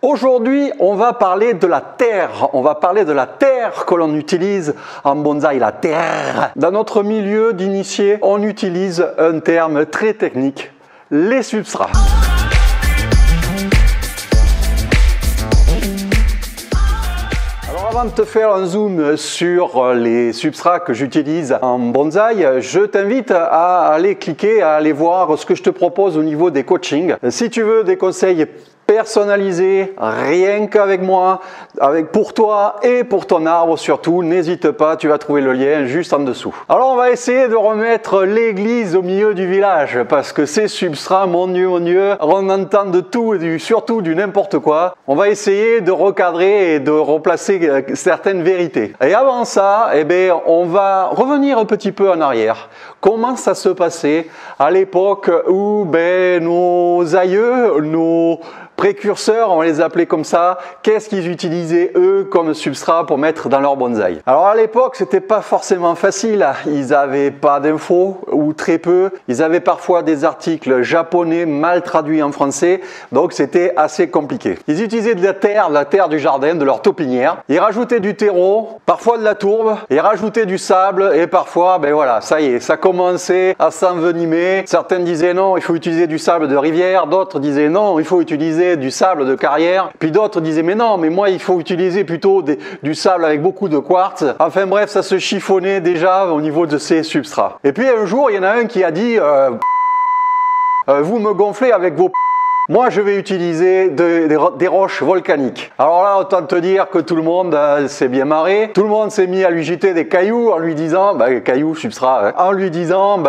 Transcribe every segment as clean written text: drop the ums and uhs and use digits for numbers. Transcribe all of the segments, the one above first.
Aujourd'hui, on va parler de la terre. On va parler de la terre que l'on utilise en bonsaï, la terre. Dans notre milieu d'initiés, on utilise un terme très technique, les substrats. Avant de te faire un zoom sur les substrats que j'utilise en bonsaï, je t'invite à aller cliquer, à aller voir ce que je te propose au niveau des coachings. Si tu veux des conseils personnalisé, rien qu'avec moi, pour toi et pour ton arbre surtout, n'hésite pas, tu vas trouver le lien juste en dessous. Alors on va essayer de remettre l'église au milieu du village, parce que ces substrats, mon Dieu, on entend de tout et surtout du n'importe quoi. On va essayer de recadrer et de replacer certaines vérités. Et avant ça, on va revenir un petit peu en arrière. Comment ça se passait à l'époque où nos aïeux, nos précurseurs, on va les appeler comme ça, qu'est-ce qu'ils utilisaient eux comme substrat pour mettre dans leur bonsaï? Alors à l'époque, c'était pas forcément facile, ils n'avaient pas d'infos ou très peu, ils avaient parfois des articles japonais mal traduits en français, donc c'était assez compliqué. Ils utilisaient de la terre du jardin, de leur taupinière, ils rajoutaient du terreau, parfois de la tourbe, ils rajoutaient du sable et parfois, ça y est, ça commençait à s'envenimer. Certains disaient non, il faut utiliser du sable de rivière, d'autres disaient non, il faut utiliser du sable de carrière, puis d'autres disaient mais non, mais moi il faut utiliser plutôt du sable avec beaucoup de quartz. Enfin bref, ça se chiffonnait déjà au niveau de ces substrats. Et puis un jour, il y en a un qui a dit vous me gonflez avec vos moi, je vais utiliser des roches volcaniques. Alors là, autant te dire que tout le monde s'est bien marré. Tout le monde s'est mis à lui jeter des cailloux en lui disant, cailloux, substrat, en lui disant,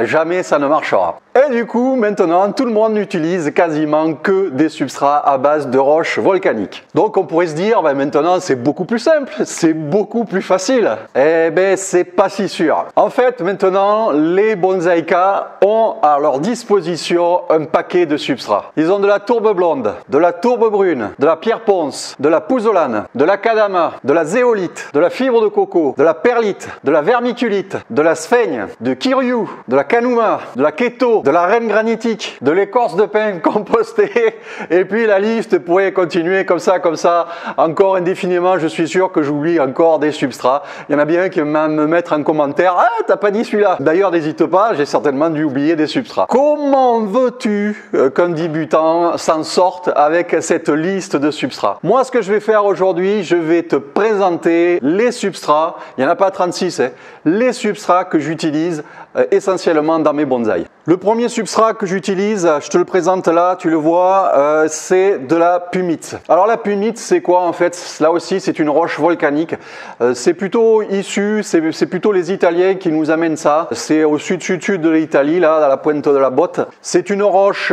jamais ça ne marchera. Et du coup, maintenant, tout le monde n'utilise quasiment que des substrats à base de roches volcaniques. Donc, on pourrait se dire, maintenant, c'est beaucoup plus simple, c'est beaucoup plus facile. C'est pas si sûr. En fait, maintenant, les bonsaïkas ont à leur disposition un paquet de substrats. Ils ont de la tourbe blonde, de la tourbe brune, de la pierre ponce, de la pouzzolane, de la kadama, de la zéolite, de la fibre de coco, de la perlite, de la vermiculite, de la sphaigne, de kiryu, de la kanuma, de la keto, de la reine granitique, de l'écorce de pin compostée, et puis la liste pourrait continuer comme ça, encore indéfiniment. Je suis sûr que j'oublie encore des substrats. Il y en a bien qui vont me mettre en commentaire, ah, t'as pas dit celui-là. D'ailleurs, n'hésite pas, j'ai certainement dû oublier des substrats. Comment veux-tu qu'un débutant s'en sorte avec cette liste de substrats? Moi, ce que je vais faire aujourd'hui, je vais te présenter les substrats, il n'y en a pas 36, les substrats que j'utilise essentiellement dans mes bonsaïs. Le premier substrat que j'utilise, je te le présente là, tu le vois, c'est de la pumice. Alors la pumice, c'est quoi en fait? Là aussi, c'est une roche volcanique. C'est plutôt issu, c'est plutôt les Italiens qui nous amènent ça. C'est au sud de l'Italie, là, à la pointe de la botte. C'est une roche,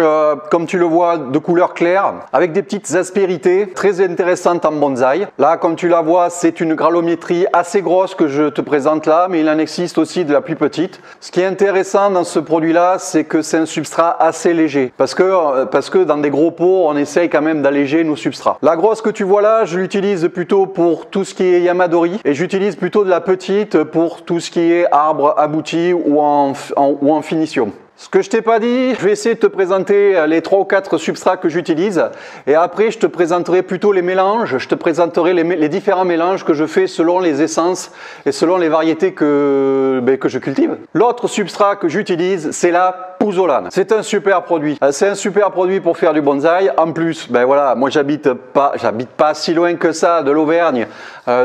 comme tu le vois, de couleur claire, avec des petites aspérités, très intéressantes en bonsaï. Là, comme tu la vois, c'est une gralométrie assez grosse que je te présente là, mais il en existe aussi de la plus petite. Ce qui est intéressant dans ce produit-là, c'est que c'est un substrat assez léger. Parce que dans des gros pots, on essaye quand même d'alléger nos substrats. La grosse que tu vois là, je l'utilise plutôt pour tout ce qui est yamadori. Et j'utilise plutôt de la petite pour tout ce qui est arbre abouti ou en finition. Ce que je t'ai pas dit, je vais essayer de te présenter les 3 ou 4 substrats que j'utilise et après je te présenterai plutôt les mélanges, je te présenterai les différents mélanges que je fais selon les essences et selon les variétés que je cultive. L'autre substrat que j'utilise, c'est la pouzzolane. C'est un super produit. C'est un super produit pour faire du bonsaï. En plus, moi j'habite pas si loin que ça de l'Auvergne.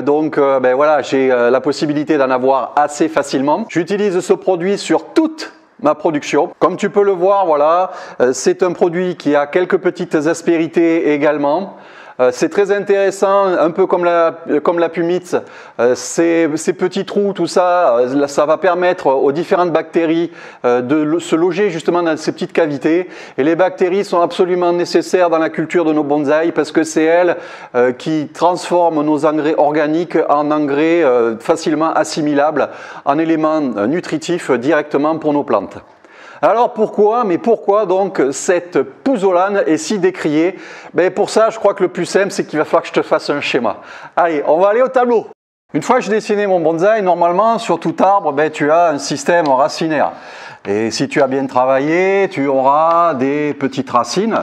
Donc j'ai la possibilité d'en avoir assez facilement. J'utilise ce produit sur toute ma production. Comme tu peux le voir, voilà, c'est un produit qui a quelques petites aspérités également. C'est très intéressant, un peu comme la pumice, ces petits trous, tout ça, ça va permettre aux différentes bactéries de se loger justement dans ces petites cavités. Et les bactéries sont absolument nécessaires dans la culture de nos bonsaïs parce que c'est elles qui transforment nos engrais organiques en engrais facilement assimilables, en éléments nutritifs directement pour nos plantes. Alors pourquoi donc cette pouzzolane est si décriée? Pour ça, je crois que le plus simple, c'est qu'il va falloir que je te fasse un schéma. Allez, on va aller au tableau. Une fois que j'ai dessiné mon bonsaï, normalement sur tout arbre, tu as un système racinaire. Et si tu as bien travaillé, tu auras des petites racines.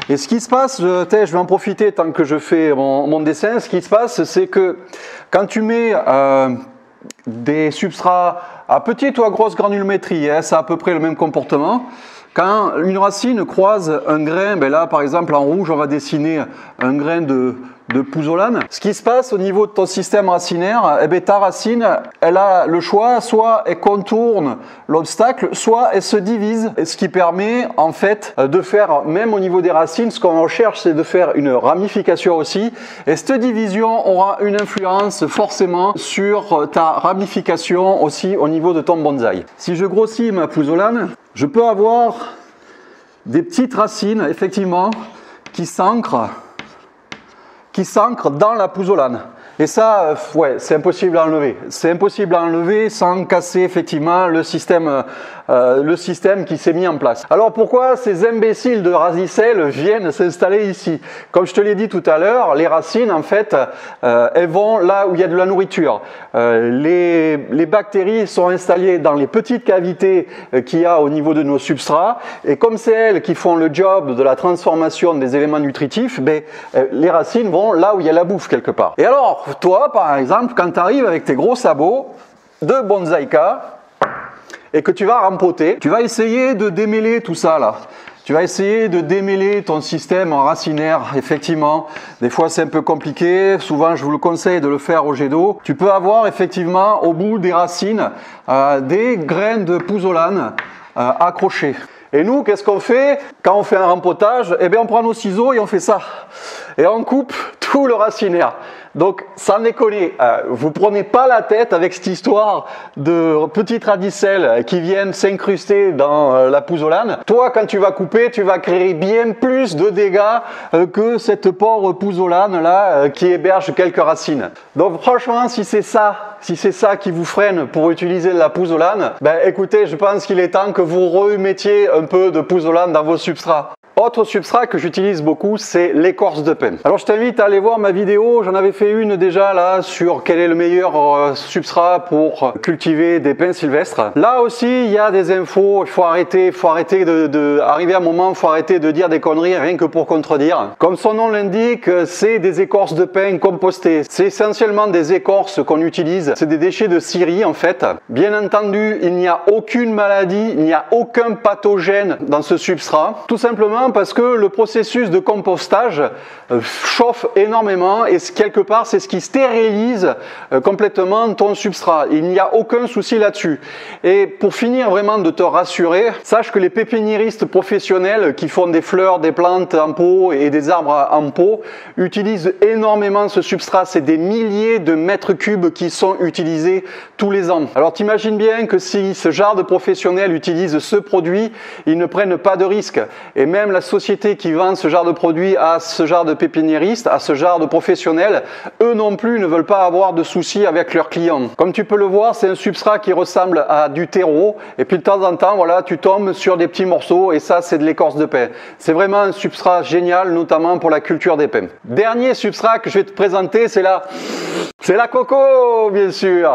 Et ce qui se passe, je vais en profiter tant que je fais mon dessin, ce qui se passe, c'est que quand tu mets des substrats à petite ou à grosse granulométrie, ça a à peu près le même comportement. Quand une racine croise un grain, là par exemple en rouge, on va dessiner un grain de pouzzolane. Ce qui se passe au niveau de ton système racinaire, ta racine, elle a le choix, soit elle contourne l'obstacle, soit elle se divise. Et ce qui permet en fait de faire, même au niveau des racines, ce qu'on recherche, c'est de faire une ramification aussi. Et cette division aura une influence forcément sur ta ramification aussi au niveau de ton bonsaï. Si je grossis ma pouzzolane, je peux avoir des petites racines, effectivement, qui s'ancrent dans la pouzzolane. Et ça, c'est impossible à enlever. C'est impossible à enlever sans casser effectivement le système qui s'est mis en place. Alors pourquoi ces imbéciles de Radicelle viennent s'installer ici? Comme je te l'ai dit tout à l'heure, les racines en fait, elles vont là où il y a de la nourriture. Les bactéries sont installées dans les petites cavités qu'il y a au niveau de nos substrats. Et comme c'est elles qui font le job de la transformation des éléments nutritifs, les racines vont là où il y a la bouffe quelque part. Et alors, toi, par exemple, quand tu arrives avec tes gros sabots de bonsaïka et que tu vas rempoter, tu vas essayer de démêler tout ça là. Tu vas essayer de démêler ton système racinaire, effectivement. Des fois, c'est un peu compliqué. Souvent, je vous le conseille de le faire au jet d'eau. Tu peux avoir effectivement au bout des racines des graines de pouzzolane accrochées. Et nous, qu'est-ce qu'on fait quand on fait un rempotage? On prend nos ciseaux et on fait ça. Et on coupe tout le racinaire. Donc, sans déconner, vous prenez pas la tête avec cette histoire de petites radicelles qui viennent s'incruster dans la pouzzolane. Toi, quand tu vas couper, tu vas créer bien plus de dégâts que cette pauvre pouzzolane là qui héberge quelques racines. Donc, franchement, si c'est ça qui vous freine pour utiliser la pouzzolane, écoutez, je pense qu'il est temps que vous remettiez un peu de pouzzolane dans vos substrats. Autre substrat que j'utilise beaucoup, c'est l'écorce de pin. Alors je t'invite à aller voir ma vidéo, j'en avais fait une déjà là sur quel est le meilleur substrat pour cultiver des pins sylvestres. Là aussi il y a des infos, il faut arrêter arriver à un moment, il faut arrêter de dire des conneries rien que pour contredire. Comme son nom l'indique, c'est des écorces de pin compostées. C'est essentiellement des écorces qu'on utilise, c'est des déchets de scierie en fait. Bien entendu, il n'y a aucune maladie, il n'y a aucun pathogène dans ce substrat. Tout simplement parce que le processus de compostage chauffe énormément et quelque part c'est ce qui stérilise complètement ton substrat. Il n'y a aucun souci là-dessus. Et pour finir vraiment de te rassurer, sache que les pépiniéristes professionnels qui font des fleurs, des plantes en pot et des arbres en pot utilisent énormément ce substrat. C'est des milliers de mètres cubes qui sont utilisés tous les ans. Alors t'imagines bien que si ce genre de professionnels utilisent ce produit, ils ne prennent pas de risques. Et même la société qui vend ce genre de produit à ce genre de pépiniéristes, à ce genre de professionnels, eux non plus ne veulent pas avoir de soucis avec leurs clients. Comme tu peux le voir, c'est un substrat qui ressemble à du terreau et puis de temps en temps, voilà, tu tombes sur des petits morceaux et ça, c'est de l'écorce de pin. C'est vraiment un substrat génial, notamment pour la culture des pins. Dernier substrat que je vais te présenter, c'est la coco, bien sûr.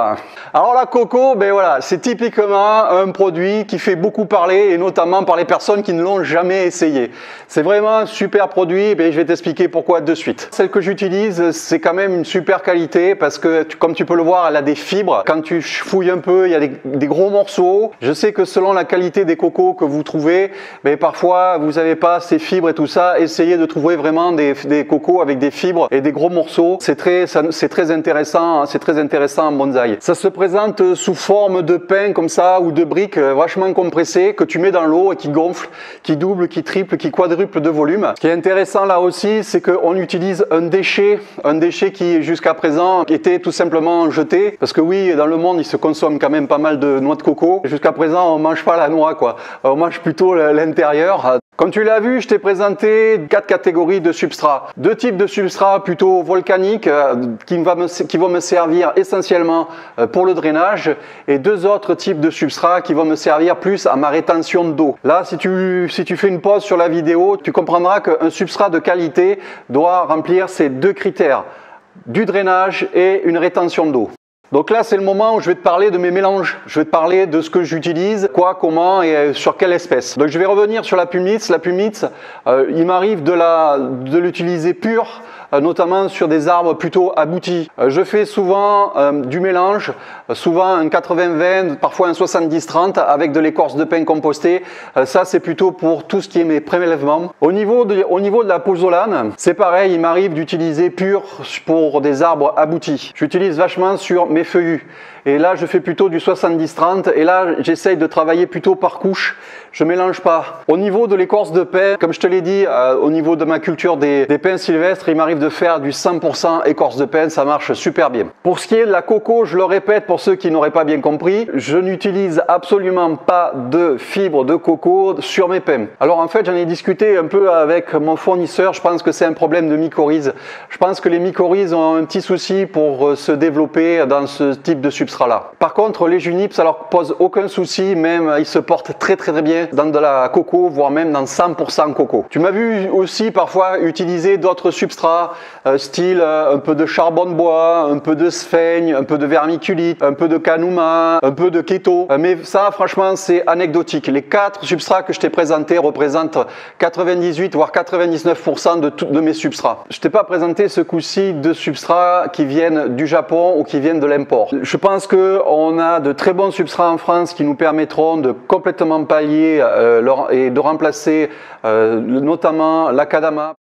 Alors la coco, voilà, c'est typiquement un produit qui fait beaucoup parler et notamment par les personnes qui ne l'ont jamais essayé. C'est vraiment un super produit, je vais t'expliquer pourquoi de suite. Celle que j'utilise, c'est quand même une super qualité parce que, comme tu peux le voir, elle a des fibres. Quand tu fouilles un peu, il y a des gros morceaux. Je sais que selon la qualité des cocos que vous trouvez, parfois vous n'avez pas ces fibres et tout ça. Essayez de trouver vraiment des cocos avec des fibres et des gros morceaux. C'est très intéressant en bonsaï. Ça se présente sous forme de pain comme ça ou de briques vachement compressées que tu mets dans l'eau et qui gonflent, qui doublent, qui triplent, qui quadruplent de volume. Ce qui est intéressant là aussi, c'est qu'on utilise un déchet qui jusqu'à présent était tout simplement jeté. Parce que oui, dans le monde, il se consomme quand même pas mal de noix de coco. Jusqu'à présent, on mange pas la noix, quoi. On mange plutôt l'intérieur. Comme tu l'as vu, je t'ai présenté 4 catégories de substrats. 2 types de substrats plutôt volcaniques qui vont me servir essentiellement pour le drainage et 2 autres types de substrats qui vont me servir plus à ma rétention d'eau. Là, si tu fais une pause sur la vidéo, tu comprendras qu'un substrat de qualité doit remplir ces 2 critères, du drainage et une rétention d'eau. Donc là, c'est le moment où je vais te parler de mes mélanges. Je vais te parler de ce que j'utilise, quoi, comment et sur quelle espèce. Donc je vais revenir sur la pumice. La pumice, il m'arrive de l'utiliser pure, notamment sur des arbres plutôt aboutis. Je fais souvent du mélange, souvent un 80-20, parfois un 70-30 avec de l'écorce de pin compostée. Ça, c'est plutôt pour tout ce qui est mes prélèvements. Au niveau de la pozzolane, c'est pareil, il m'arrive d'utiliser pure pour des arbres aboutis. J'utilise vachement sur mes feuillus. Et là, je fais plutôt du 70-30 et là, j'essaye de travailler plutôt par couche. Je mélange pas. Au niveau de l'écorce de pin, comme je te l'ai dit, au niveau de ma culture des pins sylvestres, il m'arrive de faire du 100% écorce de pin, ça marche super bien. Pour ce qui est de la coco, je le répète pour ceux qui n'auraient pas bien compris, je n'utilise absolument pas de fibre de coco sur mes pins. Alors en fait, j'en ai discuté un peu avec mon fournisseur, je pense que c'est un problème de mycorhize. Je pense que les mycorhizes ont un petit souci pour se développer dans ce type de substrat là. Par contre, les junips, ça leur pose aucun souci, même ils se portent très bien dans de la coco, voire même dans 100% coco. Tu m'as vu aussi parfois utiliser d'autres substrats, style un peu de charbon de bois, un peu de sphaigne, un peu de vermiculite, un peu de kanuma, un peu de keto. Mais ça, franchement, c'est anecdotique. Les 4 substrats que je t'ai présentés représentent 98 voire 99% de mes substrats. Je t'ai pas présenté ce coup-ci de substrats qui viennent du Japon ou qui viennent de l'import. Je pense qu'on a de très bons substrats en France qui nous permettront de complètement pallier et de remplacer notamment l'acadama.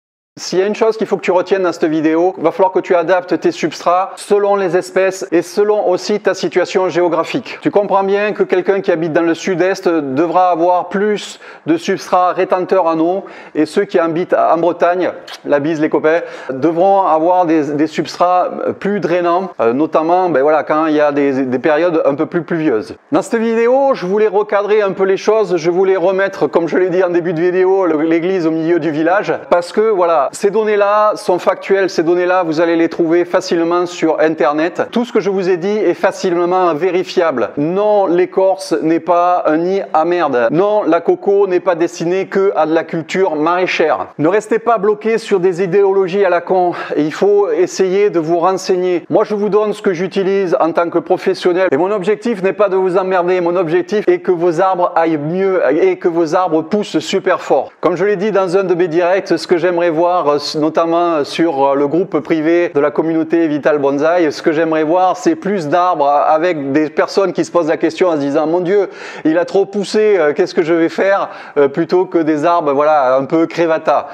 S'il y a une chose qu'il faut que tu retiennes dans cette vidéo, il va falloir que tu adaptes tes substrats selon les espèces et selon aussi ta situation géographique. Tu comprends bien que quelqu'un qui habite dans le sud-est devra avoir plus de substrats rétenteurs en eau et ceux qui habitent en Bretagne, la bise les copains, devront avoir des substrats plus drainants, notamment voilà, quand il y a des périodes un peu plus pluvieuses. Dans cette vidéo, je voulais recadrer un peu les choses, je voulais remettre, comme je l'ai dit en début de vidéo, l'église au milieu du village, parce que voilà, ces données-là sont factuelles, ces données-là, vous allez les trouver facilement sur Internet. Tout ce que je vous ai dit est facilement vérifiable. Non, l'écorce n'est pas un nid à merde. Non, la coco n'est pas destinée que à de la culture maraîchère. Ne restez pas bloqués sur des idéologies à la con. Il faut essayer de vous renseigner. Moi, je vous donne ce que j'utilise en tant que professionnel. Et mon objectif n'est pas de vous emmerder. Mon objectif est que vos arbres aillent mieux et que vos arbres poussent super fort. Comme je l'ai dit dans un de mes directs, ce que j'aimerais voir, notamment sur le groupe privé de la communauté Vital Bonsaï, ce que j'aimerais voir, c'est plus d'arbres avec des personnes qui se posent la question en se disant mon Dieu, il a trop poussé, qu'est-ce que je vais faire, plutôt que des arbres voilà, un peu crévata.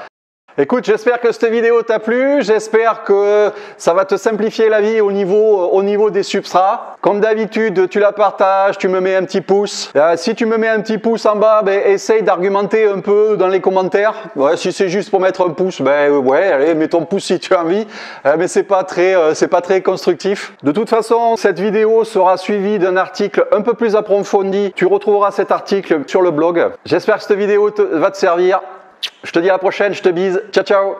Écoute, j'espère que cette vidéo t'a plu, j'espère que ça va te simplifier la vie au niveau des substrats. Comme d'habitude, tu la partages, tu me mets un petit pouce. Si tu me mets un petit pouce en bas, essaye d'argumenter un peu dans les commentaires. Ouais, si c'est juste pour mettre un pouce, ouais, allez, mets ton pouce si tu as envie. Mais c'est pas très constructif. De toute façon, cette vidéo sera suivie d'un article un peu plus approfondi. Tu retrouveras cet article sur le blog. J'espère que cette vidéo va te servir. Je te dis à la prochaine, je te bise. Ciao, ciao!